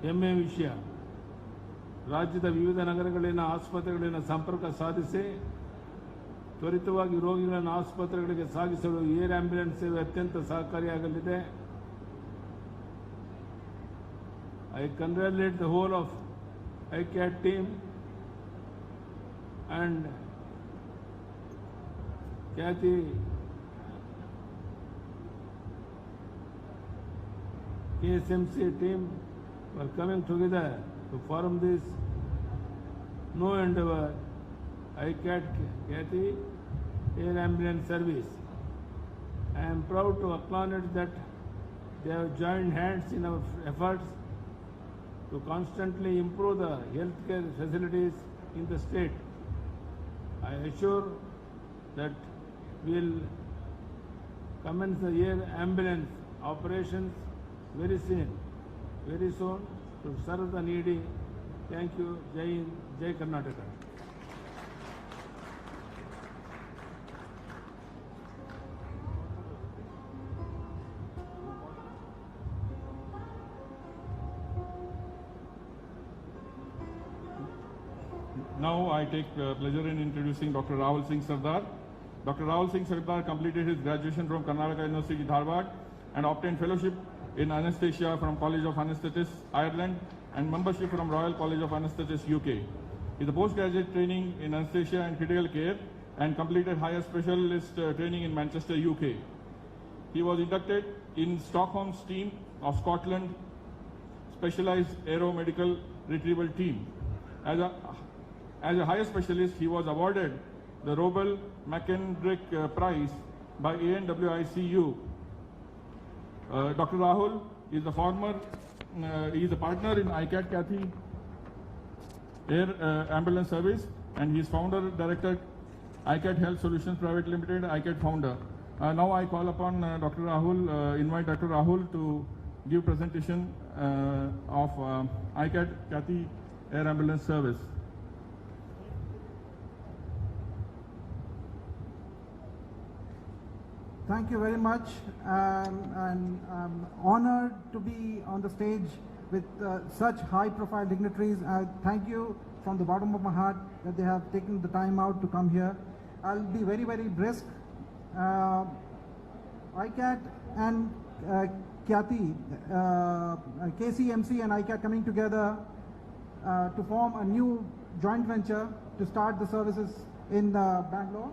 ಹೆಮ್ಮೆಯ ವಿಷಯ. ರಾಜ್ಯದ ವಿವಿಧ ನಗರಗಳಿನ ಆಸ್ಪತ್ರೆಗಳಿನ ಸಂಪರ್ಕ ಸಾಧಿಸಿ ತ್ವರಿತವಾಗಿ ರೋಗಿಗಳನ್ನು ಆಸ್ಪತ್ರೆಗಳಿಗೆ ಸಾಗಿಸಲು ಏರ್ ಆಂಬ್ಯುಲೆನ್ಸ್ ಸೇವೆ ಅತ್ಯಂತ ಸಹಕಾರಿಯಾಗಲಿದೆ. I congratulate the whole of ICAT team and Kathy KSMC team for coming together to form this new endeavor, ICAT Kathy Air Ambulance Service. I am proud to acknowledge that they have joined hands in our efforts to constantly improve the healthcare facilities in the state. I assure that we will commence the air ambulance operations very soon to serve the needy. Thank you. Jai Hind, Jai Karnataka. Now I take pleasure in introducing Dr. Rahul Singh Sardar. Dr. Rahul Singh Sardar completed his graduation from Karnataka University, Dharwad, and obtained fellowship in anesthesia from College of Anaesthetists, Ireland, and membership from Royal College of Anaesthetists, UK. He is a postgraduate training in anesthesia and critical care and completed higher specialist training in Manchester, UK. He was inducted in Stockholm's team of Scotland Specialized Aeromedical Retrieval Team. As a higher specialist, he was awarded the Robel McKendrick Prize by ANWICU. Dr. Rahul is a former, he is a partner in ICAT Kathy Air Ambulance Service, and he is founder director ICAT Health Solutions Private Limited, ICAT founder. Now I call upon Dr. Rahul, invite Dr. Rahul to give presentation of ICAT Kathy Air Ambulance Service. Thank you very much, and I'm honored to be on the stage with such high-profile dignitaries. I thank you from the bottom of my heart that they have taken the time out to come here. I'll be very, very brisk. ICAT and Kathy, KCMC and ICAT coming together to form a new joint venture to start the services in Bangalore.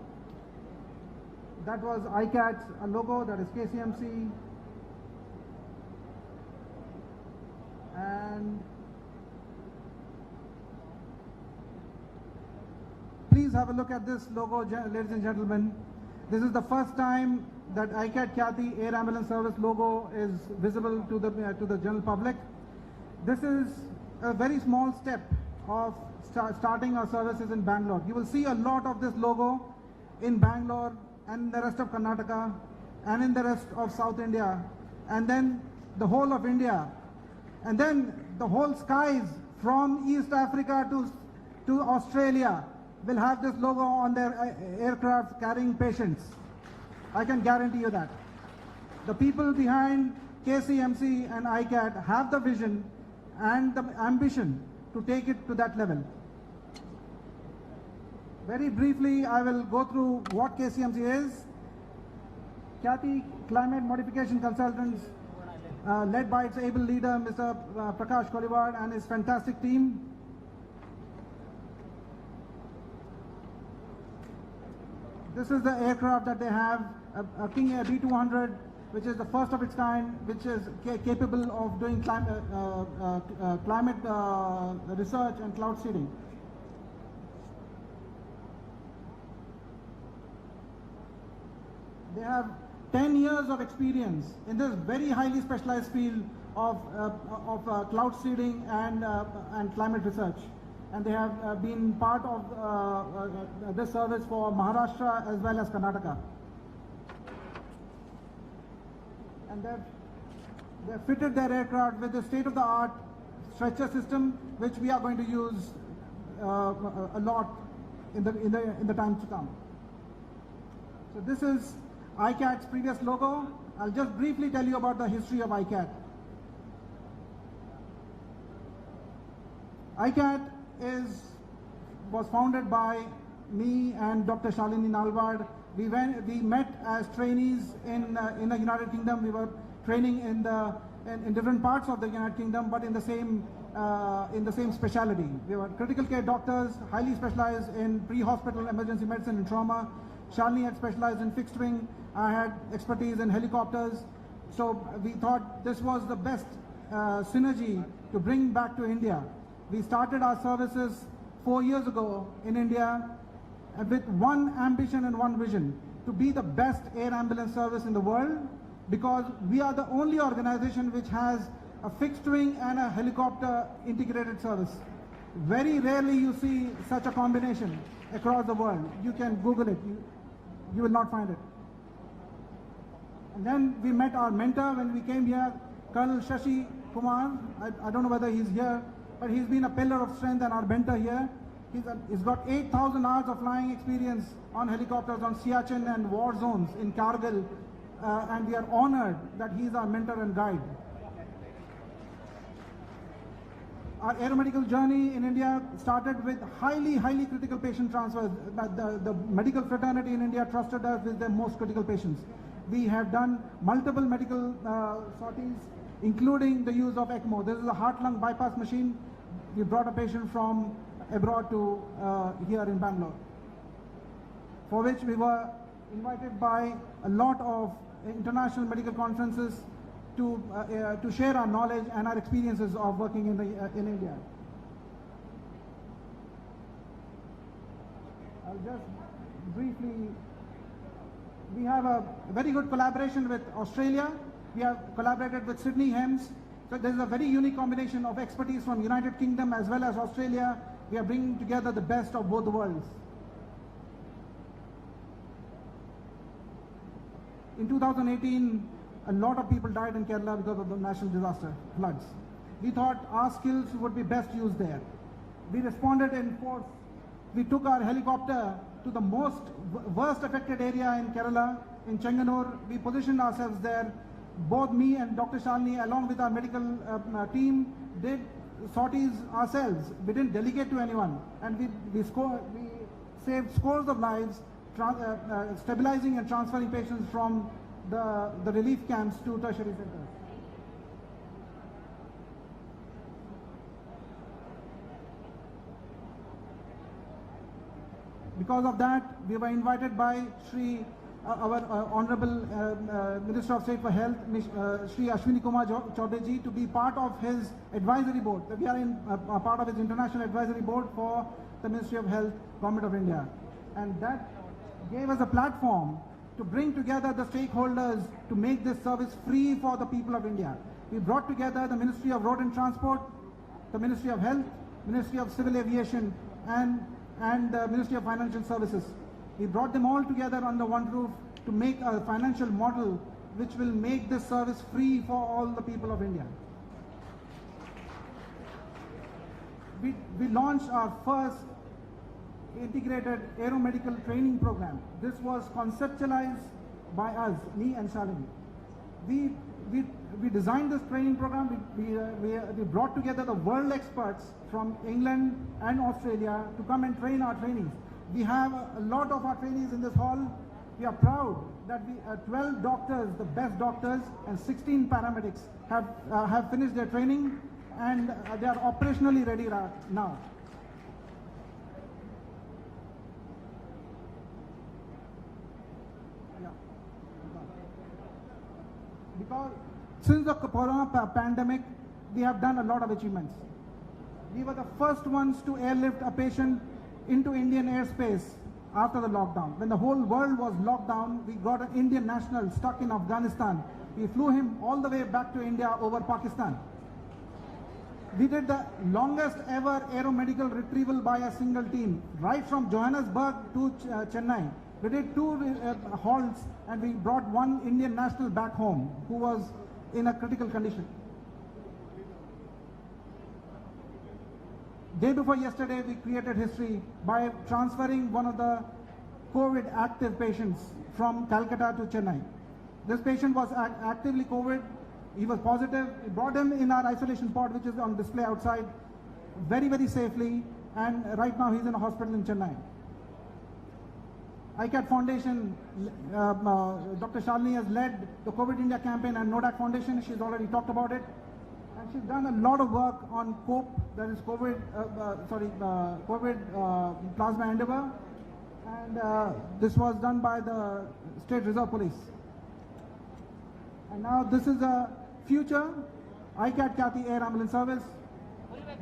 That was ICAT's logo, that is KCMC. And please have a look at this logo, ladies and gentlemen. This is the first time that ICAT Kathy Air Ambulance Service logo is visible to the general public. This is a very small step of starting our services in Bangalore. You will see a lot of this logo in Bangalore and the rest of Karnataka and in the rest of South India, and then the whole of India, and then the whole skies from East Africa to Australia will have this logo on their aircraft carrying patients. I can guarantee you that. The people behind KCMC and ICAT have the vision and the ambition to take it to that level. Very briefly, I will go through what KCMC is. Kathy Climate Modification Consultants, led by its able leader, Mr. Prakash Koliwad, and his fantastic team. This is the aircraft that they have, a King Air B200, which is the first of its kind, which is capable of doing climate research and cloud seeding. They have 10 years of experience in this very highly specialized field of cloud seeding and climate research. And they have been part of this service for Maharashtra as well as Karnataka. And they've fitted their aircraft with the state-of-the-art stretcher system, which we are going to use a lot in the times to come. So this is ICAT's previous logo. I'll just briefly tell you about the history of ICAT. ICAT was founded by me and Dr. Shalini Nalwad. We met as trainees in the United Kingdom. We were training in different parts of the United Kingdom, but in the same specialty. We were critical care doctors, highly specialized in pre-hospital emergency medicine and trauma. Shalini had specialized in fixed wing. I had expertise in helicopters. So we thought this was the best synergy to bring back to India. We started our services 4 years ago in India with one ambition and one vision: to be the best air ambulance service in the world, because we are the only organization which has a fixed wing and a helicopter integrated service. Very rarely you see such a combination across the world. You can Google it, you will not find it. And then we met our mentor when we came here, Colonel Shashi Kumar. I don't know whether he's here, but he's been a pillar of strength and our mentor here. He's got 8,000 hours of flying experience on helicopters on Siachen and war zones in Kargil, and we are honored that he's our mentor and guide. Our aeromedical journey in India started with highly critical patient transfers. The medical fraternity in India trusted us with their most critical patients. We have done multiple medical sorties, including the use of ECMO. This is a heart-lung bypass machine. We brought a patient from abroad to here in Bangalore, for which we were invited by a lot of international medical conferences to share our knowledge and our experiences of working in India. I'll just briefly, we have a very good collaboration with Australia. We have collaborated with Sydney Hems. So there is a very unique combination of expertise from United Kingdom as well as Australia. We are bringing together the best of both the worlds. In 2018, a lot of people died in Kerala because of the national disaster, floods. We thought our skills would be best used there. We responded in force. We took our helicopter to the most worst affected area in Kerala, in Chenganur. We positioned ourselves there. Both me and Dr. Shalini, along with our medical team, did sorties ourselves. We didn't delegate to anyone. And we saved scores of lives, stabilizing and transferring patients from the relief camps to tertiary centers. Because of that, we were invited by our Honorable Minister of State for Health, Shri Ashwini Kumar Chaudhary, to be part of his advisory board. We are in part of his international advisory board for the Ministry of Health, Government of India. And that gave us a platform to bring together the stakeholders to make this service free for the people of India. We brought together the Ministry of Road and Transport, the Ministry of Health, Ministry of Civil Aviation, and the Ministry of Financial Services. We brought them all together under one roof to make a financial model which will make this service free for all the people of India. We launched our first integrated aeromedical training program. This was conceptualized by us, me and Shalini. We designed this training program. We brought together the world experts from England and Australia to come and train our trainees. We have a lot of our trainees in this hall. We are proud that 12 doctors, the best doctors, and 16 paramedics have finished their training, and they are operationally ready now. Because since the corona pandemic, we have done a lot of achievements. We were the first ones to airlift a patient into Indian airspace after the lockdown. When the whole world was locked down, we got an Indian national stuck in Afghanistan. We flew him all the way back to India over Pakistan. We did the longest ever aeromedical retrieval by a single team, right from Johannesburg to Chennai. We did 2 halts, and we brought one Indian national back home who was in a critical condition. Day before yesterday, we created history by transferring one of the COVID active patients from Calcutta to Chennai. This patient was actively COVID. He was positive. We brought him in our isolation pod, which is on display outside, very, very safely. And right now, he's in a hospital in Chennai. ICAT Foundation, Dr. Shalini has led the COVID India campaign, and NODAC Foundation, she's already talked about it. And she's done a lot of work on COPE, that is COVID Plasma Endeavour. And this was done by the State Reserve Police. And now this is a future ICAT Kathy Air Ambulance Service.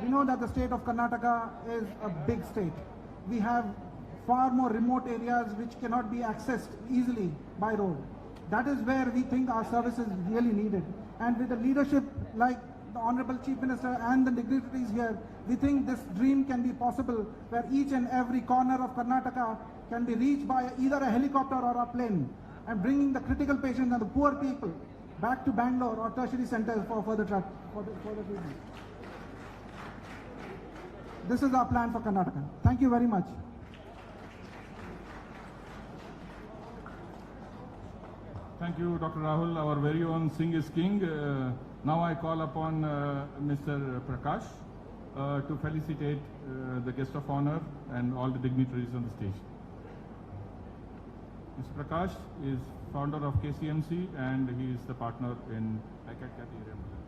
We know that the state of Karnataka is a big state. We have far more remote areas which cannot be accessed easily by road. That is where we think our service is really needed. And with the leadership like the Honorable Chief Minister and the dignitaries here, we think this dream can be possible, where each and every corner of Karnataka can be reached by either a helicopter or a plane, and bringing the critical patients and the poor people back to Bangalore or tertiary centers for further treatment. This is our plan for Karnataka. Thank you very much. Thank you, Dr. Rahul. Our very own Singh is King. Now I call upon Mr. Prakash to felicitate the guest of honor and all the dignitaries on the stage. Mr. Prakash is founder of KCMC, and he is the partner in ICAT Kathy Air Ambulance.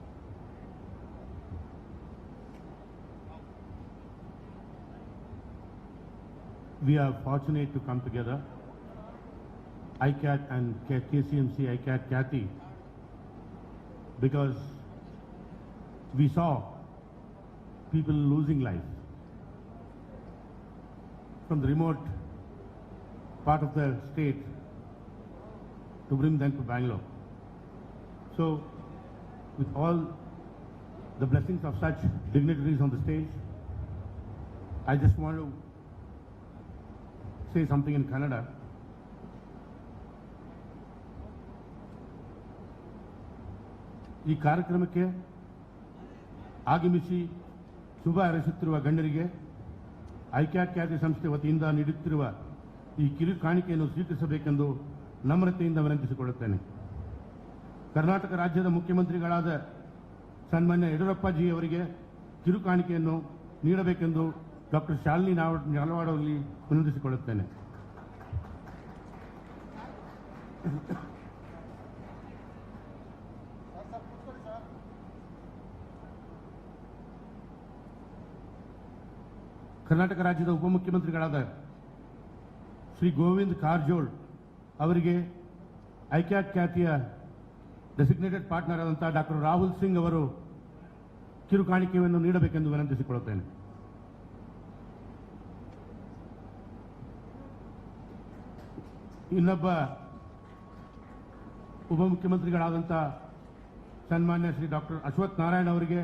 We are fortunate to come together, ICAT and KCMC, ICAT Kathy, because we saw people losing life from the remote part of the state to bring them to Bangalore. So, with all the blessings of such dignitaries on the stage, I just want to say something in Kannada. ಈ ಕಾರ್ಯಕ್ರಮಕ್ಕೆ ಆಗಮಿಸಿ ಶುಭ ಹಾರೈಸುತ್ತಿರುವ ಗಣ್ಯರಿಗೆ ಐಕ್ಯಾಟ್ ಖ್ಯಾತಿ ಸಂಸ್ಥೆ ವತಿಯಿಂದ ನೀಡುತ್ತಿರುವ ಈ ಕಿರು ಕಾಣಿಕೆಯನ್ನು ಸ್ವೀಕರಿಸಬೇಕೆಂದು ನಮ್ರತೆಯಿಂದ ವಿನಂತಿಸಿಕೊಳ್ಳುತ್ತೇನೆ. ಕರ್ನಾಟಕ ರಾಜ್ಯದ ಮುಖ್ಯಮಂತ್ರಿಗಳಾದ ಸನ್ಮಾನ್ಯ ಯಡಿಯೂರಪ್ಪಜಿ ಅವರಿಗೆ ಕಿರು ಕಾಣಿಕೆಯನ್ನು ನೀಡಬೇಕೆಂದು ಡಾಕ್ಟರ್ ಶಾಲಿನಿ ನಾಲ್ವಾಡ್ ಅವರಲ್ಲಿ ವಿನಂತಿಸಿಕೊಳ್ಳುತ್ತೇನೆ. ಕರ್ನಾಟಕ ರಾಜ್ಯದ ಉಪಮುಖ್ಯಮಂತ್ರಿಗಳಾದ ಶ್ರೀ ಗೋವಿಂದ್ ಕಾರಜೋಳ್ ಅವರಿಗೆ ಐಕ್ಯಾಟ್ ಖ್ಯಾತಿಯ ಡೆಸಿಗ್ನೇಟೆಡ್ ಪಾರ್ಟ್ನರ್ ಆದಂತಹ ಡಾಕ್ಟರ್ ರಾಹುಲ್ ಸಿಂಗ್ ಅವರು ಕಿರು ಕಾಣಿಕೆಯನ್ನು ನೀಡಬೇಕೆಂದು ವಿನಂತಿಸಿಕೊಳ್ಳುತ್ತೇನೆ. ಇನ್ನೊಬ್ಬ ಉಪಮುಖ್ಯಮಂತ್ರಿಗಳಾದಂತಹ ಸನ್ಮಾನ್ಯ ಶ್ರೀ ಡಾಕ್ಟರ್ ಅಶ್ವಥ್ ನಾರಾಯಣ್ ಅವರಿಗೆ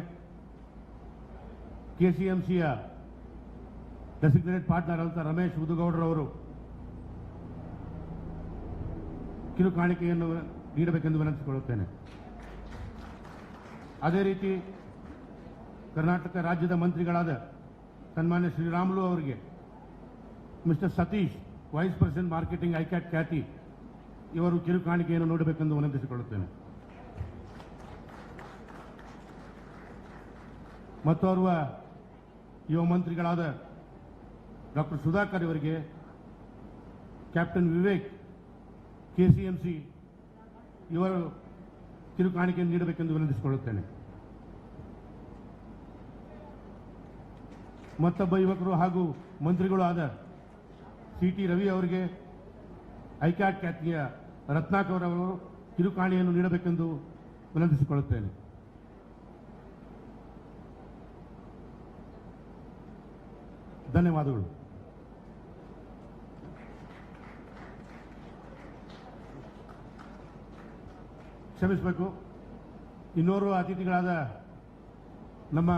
ಕೆಸಿಎಂಸಿಯ ಡೆಸಿಗ್ನೇಟೆಡ್ ಪಾರ್ಟ್ನರ್ ಆದಂತಹ ರಮೇಶ್ ಉದುಗೌಡರವರು ಕಿರು ಕಾಣಿಕೆಯನ್ನು ನೀಡಬೇಕೆಂದು ವಿನಂತಿಸಿಕೊಳ್ಳುತ್ತೇನೆ. ಅದೇ ರೀತಿ ಕರ್ನಾಟಕ ರಾಜ್ಯದ ಮಂತ್ರಿಗಳಾದ ಸನ್ಮಾನ್ಯ ಶ್ರೀರಾಮುಲು ಅವರಿಗೆ mister Satish vice president marketing ICAT Khyati ಇವರು ಕಿರು ಕಾಣಿಕೆಯನ್ನು ನೀಡಬೇಕೆಂದು ವಿನಂತಿಸಿಕೊಳ್ಳುತ್ತೇನೆ. ಮತ್ತೋರ್ವ ಯುವ ಮಂತ್ರಿಗಳಾದ ಡಾಕ್ಟರ್ ಸುಧಾಕರ್ ಇವರಿಗೆ ಕ್ಯಾಪ್ಟನ್ ವಿವೇಕ್ ಕೆಸಿಎಂಸಿ ಇವರು ಕಿರು ಕಾಣಿಕೆಯನ್ನು ನೀಡಬೇಕೆಂದು ವಿನಂತಿಸಿಕೊಳ್ಳುತ್ತೇನೆ. ಮತ್ತೊಬ್ಬ ಯುವಕರು ಹಾಗೂ ಮಂತ್ರಿಗಳು ಆದ ಸಿಟಿ ರವಿ ಅವರಿಗೆ ಐಕ್ಯಾಟ್ ಖ್ಯಾತಿಯ ರತ್ನಾಕರ್ ಅವರು ಕಿರುಕಾಣಿಯನ್ನು ನೀಡಬೇಕೆಂದು ವಿನಂತಿಸಿಕೊಳ್ಳುತ್ತೇನೆ. ಧನ್ಯವಾದಗಳು. ಕ್ಷಮಿಸಬೇಕು, ಇನ್ನೋರ್ವ ಅತಿಥಿಗಳಾದ ನಮ್ಮ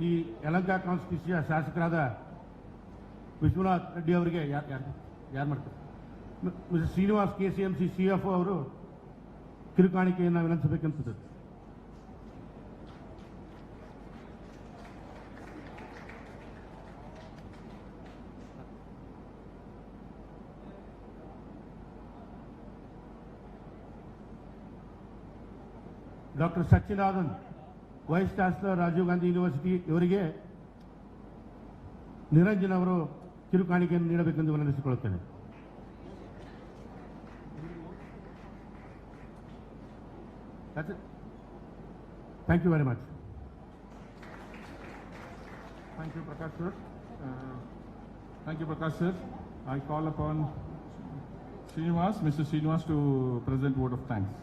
ಈ ಯಲಹಂಕ ಕಾನ್ಸ್ಟಿಟ್ಯೂನ್ಸಿಯ ಶಾಸಕರಾದ ವಿಶ್ವನಾಥ್ ರೆಡ್ಡಿ ಅವರಿಗೆ ಯಾರು ಮಾಡ್ತಾರೆ ಮಿಸ್ಟರ್ ಶ್ರೀನಿವಾಸ್ ಕೆಸಿಎಂಸಿ ಸಿಎಫ್ಒ ಅವರು ಕಿರುಕಾಣಿಕೆಯನ್ನು ವಿನಂತಿಸಬೇಕೆಂತದ್ದು. Doctor Sachchidanand vice chancellor Rajiv Gandhi university ಇವರಿಗೆ ನಿರಂಜನ್ ಅವರು ಕಿರುಕಾಣಿಕೆಯನ್ನು ನೀಡಬೇಕೆಂದು ವಿನಂತಿಸಿಕೊಳ್ಳುತ್ತೇನೆ. Thank you very much. Thank you, Prakash sir. Thank you, Prakash sir. I call upon Mr. Srinivas to present vote of thanks.